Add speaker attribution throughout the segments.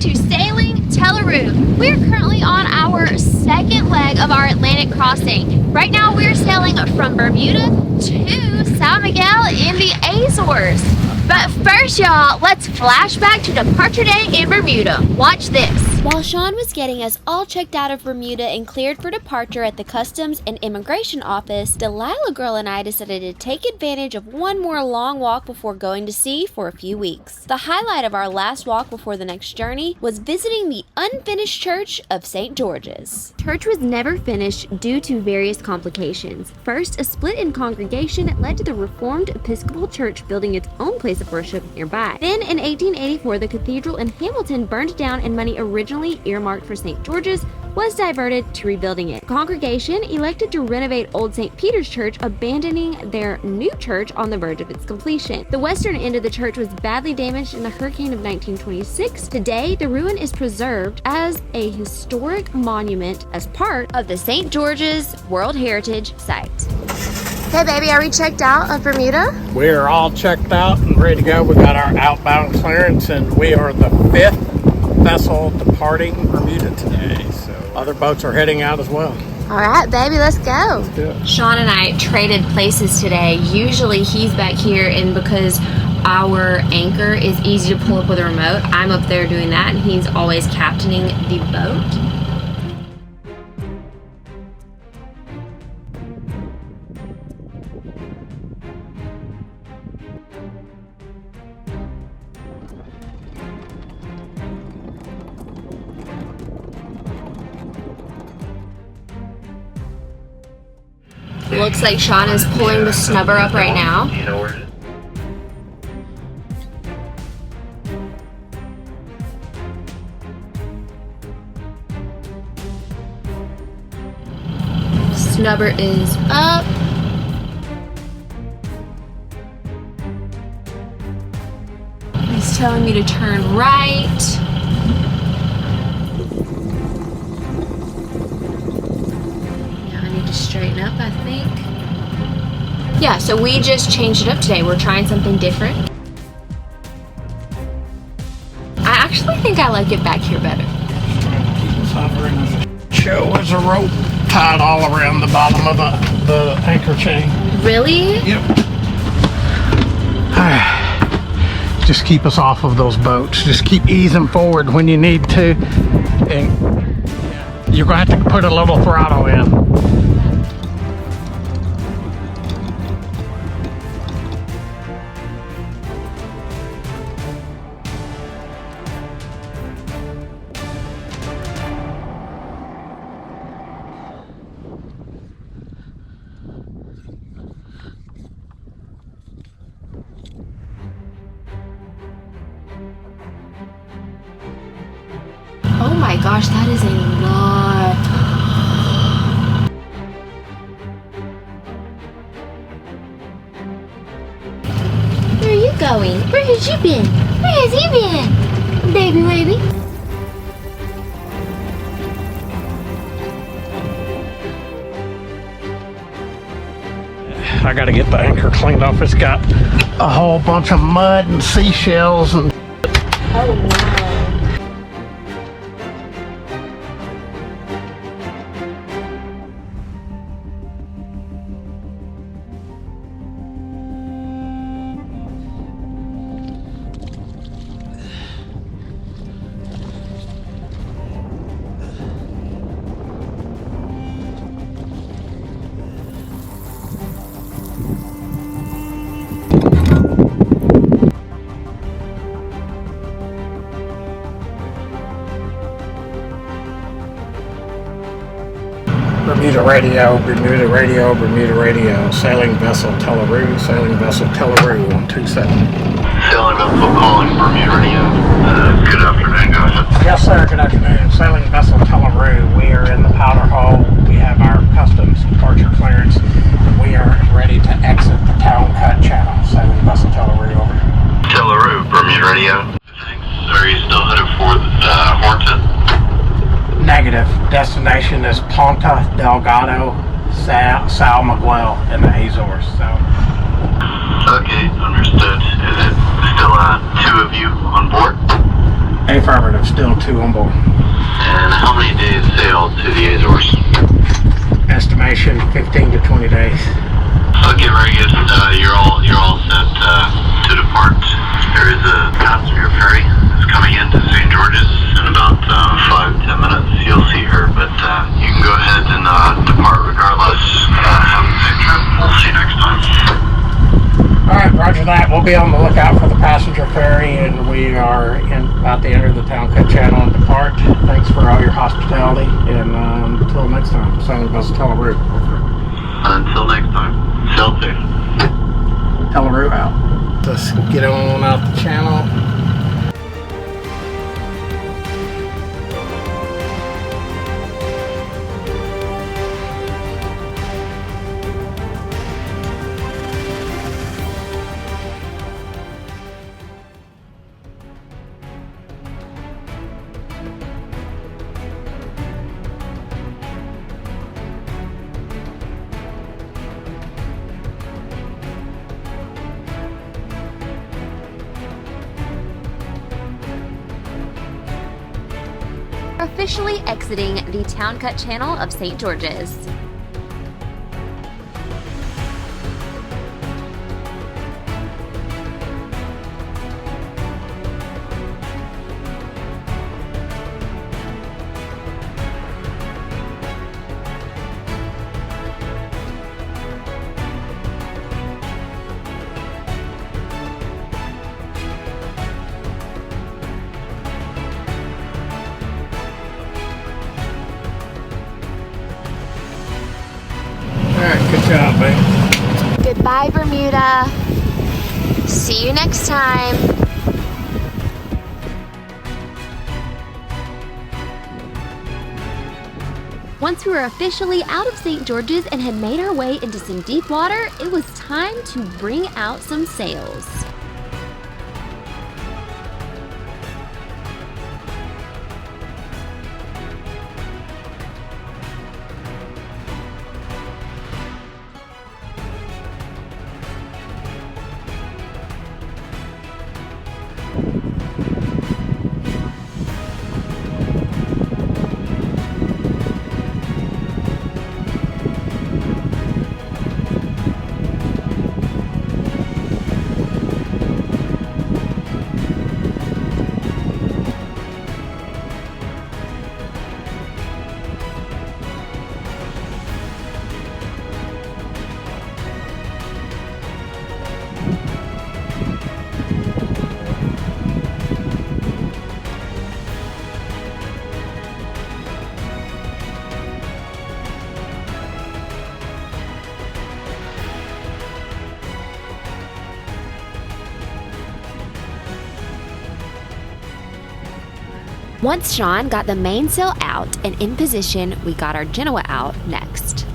Speaker 1: to Sailing Tela. We're currently on our second leg of our Atlantic crossing. Right now we're sailing from Bermuda to San Miguel in the Azores. But first, y'all, let's flash back to departure day in Bermuda. Watch this. While Sean was getting us all checked out of Bermuda and cleared for departure at the Customs and Immigration Office, Delilah Girl and I decided to take advantage of one more long walk before going to sea for a few weeks. The highlight of our last walk before the next journey was visiting the unfinished church of St. George's. Church was never finished due to various complications. First, a split in congregation led to the Reformed Episcopal Church building its own place of worship nearby. Then in 1884, the cathedral in Hamilton burned down and money originally earmarked for St. George's was diverted to rebuilding it. The congregation elected to renovate Old St. Peter's Church, abandoning their new church on the verge of its completion. The western end of the church was badly damaged in the hurricane of 1926. Today, the ruin is preserved as a historic monument as part of the St. George's World Heritage Site. Hey baby, are we checked out of Bermuda?
Speaker 2: We're all checked out and ready to go. We got our outbound clearance and we are the 5th vessel departing Bermuda today. So other boats are heading out as well.
Speaker 1: All right, baby, let's go.
Speaker 2: Let's do it.
Speaker 1: Sean and I traded places today. Usually he's back here, and because our anchor is easy to pull up with a remote, I'm up there doing that, and he's always captaining the boat. Looks like Sean is pulling the snubber up right now. Snubber is up. He's telling me to turn right. Straighten up, I think. Yeah, so we just changed it up today. We're trying something different. I actually think I like it back here better.
Speaker 2: Show is a rope tied all around the bottom of the anchor chain.
Speaker 1: Really?
Speaker 2: Yep. Just keep us off of those boats. Just keep easing forward when you need to. And you're going to have to put a little throttle in.
Speaker 1: Oh my gosh, that is a lot. Where are you going? Where has you been? Where has he been? Baby.
Speaker 2: I gotta get the anchor cleaned off. It's got a whole bunch of mud and seashells and...
Speaker 1: Oh wow.
Speaker 2: Bermuda radio, Bermuda radio, Bermuda radio. Sailing vessel Tela, sailing vessel Tela 127.
Speaker 3: Sailing vessel calling Bermuda radio. Good afternoon, go ahead.
Speaker 2: Yes sir, good afternoon. Sailing vessel Tela. We are in the powder hole. We have our customs departure clearance. We are ready to exit the town cut channel. Sailing vessel Tela, over.
Speaker 3: Tela, Bermuda radio. Are you still headed for Horton?
Speaker 2: Negative. Destination is Ponta Delgado, San Miguel in the Azores. So.
Speaker 3: Okay, understood. Is it still 2 of you on board?
Speaker 2: Affirmative, still 2 on board.
Speaker 3: And how many days sail to the Azores?
Speaker 2: Estimation 15 to 20 days.
Speaker 3: Okay, very good. You're all set to depart. There is a passenger ferry that's coming into St. George's in about 5-10 minutes. You'll see her, but you can go ahead and depart regardless. Have a safe trip. We'll see you next time.
Speaker 2: All right, roger that. We'll be on the lookout for the passenger ferry, and we are about to enter the Town Cut Channel and depart. Thanks for all your hospitality, and until next time, sailing vessel Tela.
Speaker 3: Until next time, sail safe.
Speaker 2: Tela out. Let's get on out the channel.
Speaker 1: Officially exiting the Town Cut Channel of St. George's.
Speaker 2: Good job, babe.
Speaker 1: Goodbye, Bermuda. See you next time. Once we were officially out of St. George's and had made our way into some deep water, it was time to bring out some sails. Once Sean got the mainsail out and in position, we got our Genoa out next.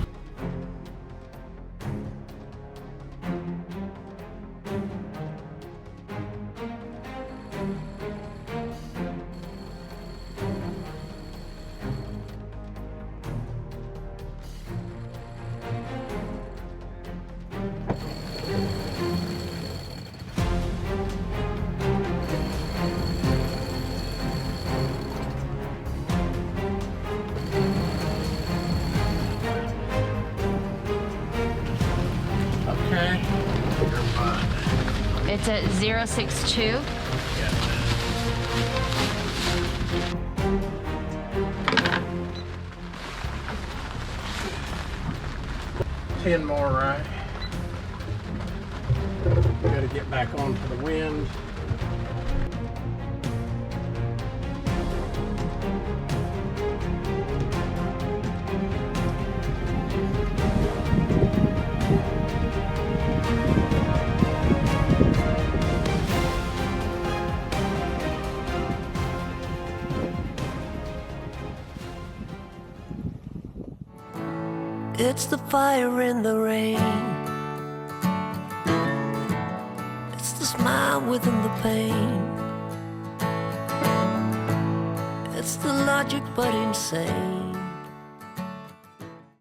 Speaker 2: Okay.
Speaker 1: It's at 062.
Speaker 2: Ten more, right? Got to get back onto the wind.
Speaker 4: It's the fire in the rain. It's the smile within the pain. It's the logic but insane.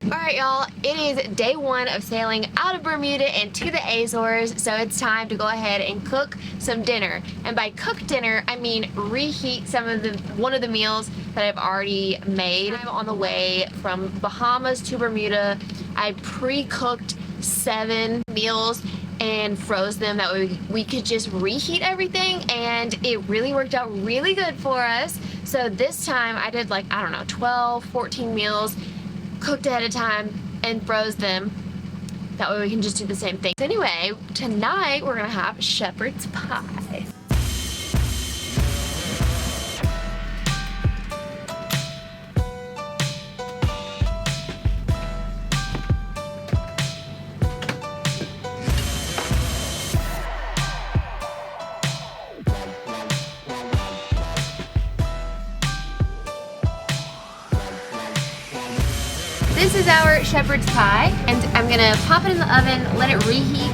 Speaker 1: All right, y'all, it is day one of sailing out of Bermuda and to the Azores, so it's time to go ahead and cook some dinner. And by cook dinner, I mean reheat one of the meals that I've already made. I'm on the way from Bahamas to Bermuda. I pre-cooked 7 meals and froze them. That way we could just reheat everything, and it really worked out really good for us. So this time I did, like, I don't know, 12, 14 meals, cooked ahead of time and froze them. That way we can just do the same thing. Anyway, tonight we're gonna have shepherd's pie. This is our shepherd's pie, and I'm gonna pop it in the oven, let it reheat.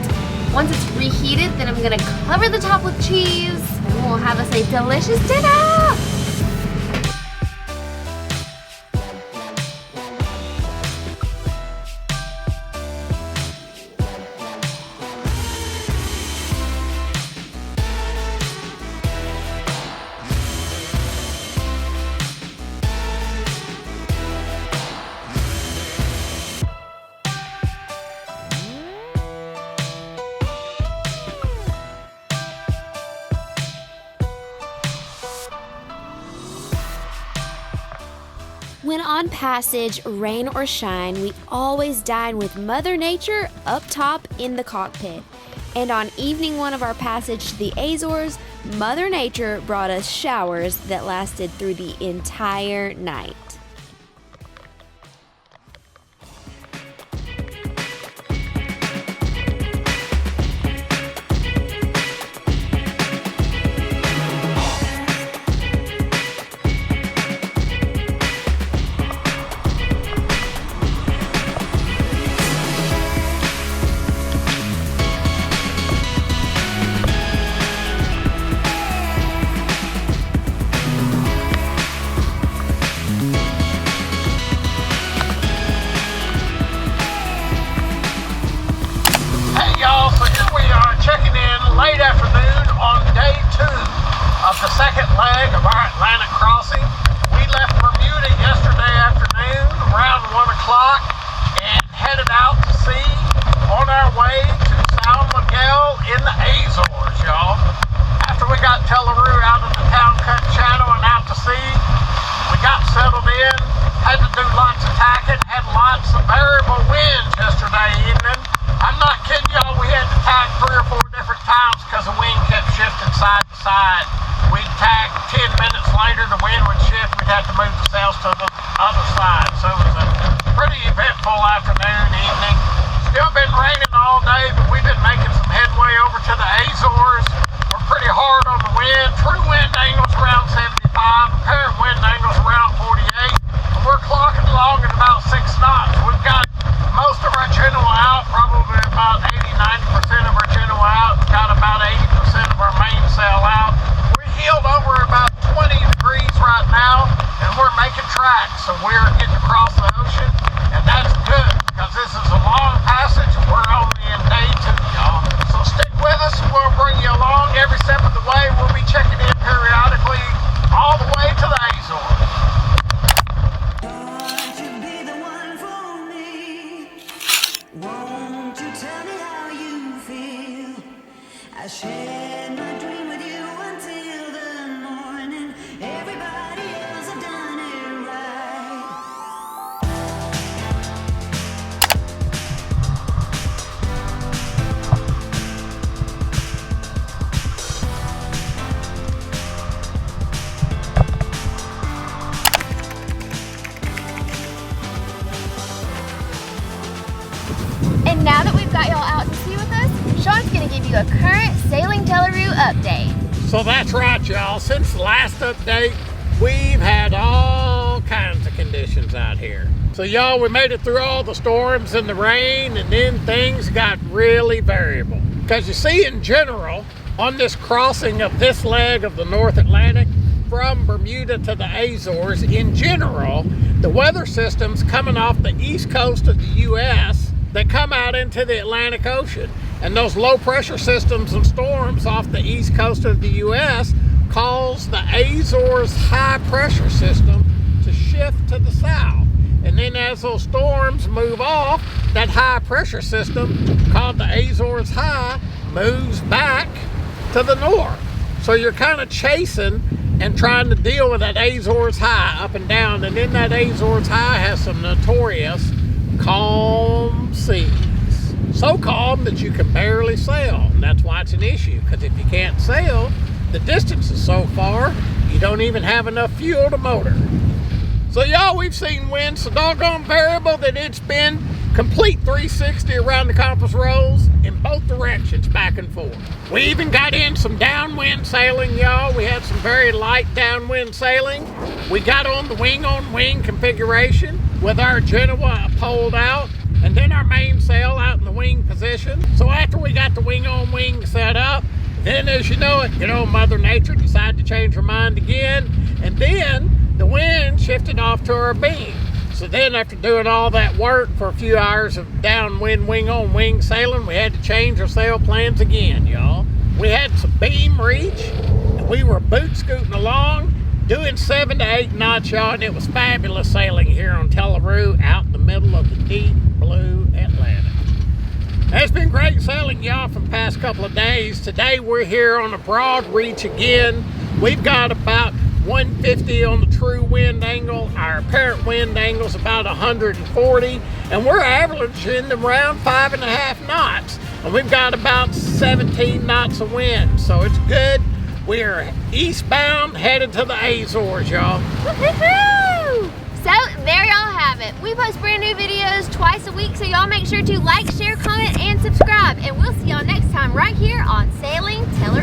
Speaker 1: Once it's reheated, then I'm gonna cover the top with cheese, and we'll have us a delicious dinner! When on passage, rain or shine, we always dine with Mother Nature up top in the cockpit. And on evening one of our passage to the Azores, Mother Nature brought us showers that lasted through the entire night.
Speaker 2: Late afternoon on day 2 of the second leg of our Atlantic crossing. We left Bermuda yesterday afternoon around 1 o'clock and headed out to sea on our way to San Miguel in the Azores, y'all. After we got Tela out of the Town Cut Channel and out to sea, we got settled in, had to do lots of tacking, had lots of variable winds yesterday evening. I'm not kidding y'all, we had to tack 3 or 4 different times because the wind kept shifting side to side. We'd tack 10 minutes later, the wind would shift, we'd have to move the sails to the other side. So it was a pretty eventful afternoon, evening. Still been raining all day, but we've been making some headway over to the Azores. We're pretty hard on the wind. True wind angles around 75, apparent wind angles around 48. And we're clocking along at about 6 knots. We've got most of our Genoa out, probably about 80-90% of our Genoa out. Got about 80% of our mainsail out. We're heeled over about 20 degrees right now, and we're making tracks. So we're getting across the ocean, and that's good because this is a long passage, and we're only in day 2, y'all. So stick with us, and we'll bring you along every step of the way. We'll be checking in periodically all the way to the Azores.
Speaker 5: I shared my dream with you until the morning. Everybody else had done it right.
Speaker 1: And now that we've got y'all out to sea with us, Sean's gonna give you a current Sailing Tela update.
Speaker 2: So that's right, y'all. Since the last update, we've had all kinds of conditions out here. So y'all, we made it through all the storms and the rain, and then things got really variable. Because you see, in general, on this crossing of this leg of the North Atlantic, from Bermuda to the Azores, in general, the weather systems coming off the east coast of the U.S. that come out into the Atlantic Ocean. And those low pressure systems and storms off the east coast of the U.S. cause the Azores high pressure system to shift to the south. And then as those storms move off, that high pressure system called the Azores High moves back to the north. So you're kind of chasing and trying to deal with that Azores High up and down. And then that Azores High has some notorious calm seas. So calm that you can barely sail. And that's why it's an issue, because if you can't sail, the distance is so far, you don't even have enough fuel to motor. So y'all, we've seen winds so doggone variable that it's been complete 360 around the compass rose in both directions, back and forth. We even got in some downwind sailing, y'all. We had some very light downwind sailing. We got on the wing-on-wing configuration with our Genoa poled out, and then our mainsail out in the wing position. So after we got the wing-on-wing set up, then as you know it, Mother Nature decided to change her mind again, and then the wind shifted off to our beam. So then after doing all that work for a few hours of downwind wing-on-wing sailing, we had to change our sail plans again, y'all. We had some beam reach, and we were boot scooting along, doing 7 to 8 knots, y'all, and it was fabulous sailing here on Tela out in the middle of the deep blue Atlantic. It's been great sailing, y'all, for the past couple of days. Today we're here on a broad reach again. We've got about 150 on the true wind angle. Our apparent wind angle is about 140, and we're averaging around 5.5 knots. And we've got about 17 knots of wind, so it's good. We are eastbound, headed to the Azores, y'all.
Speaker 1: Woo-hoo-hoo! So there y'all have it. We post brand new videos twice a week, so y'all make sure to like, share, comment, and subscribe. And we'll see y'all next time right here on Sailing Tela.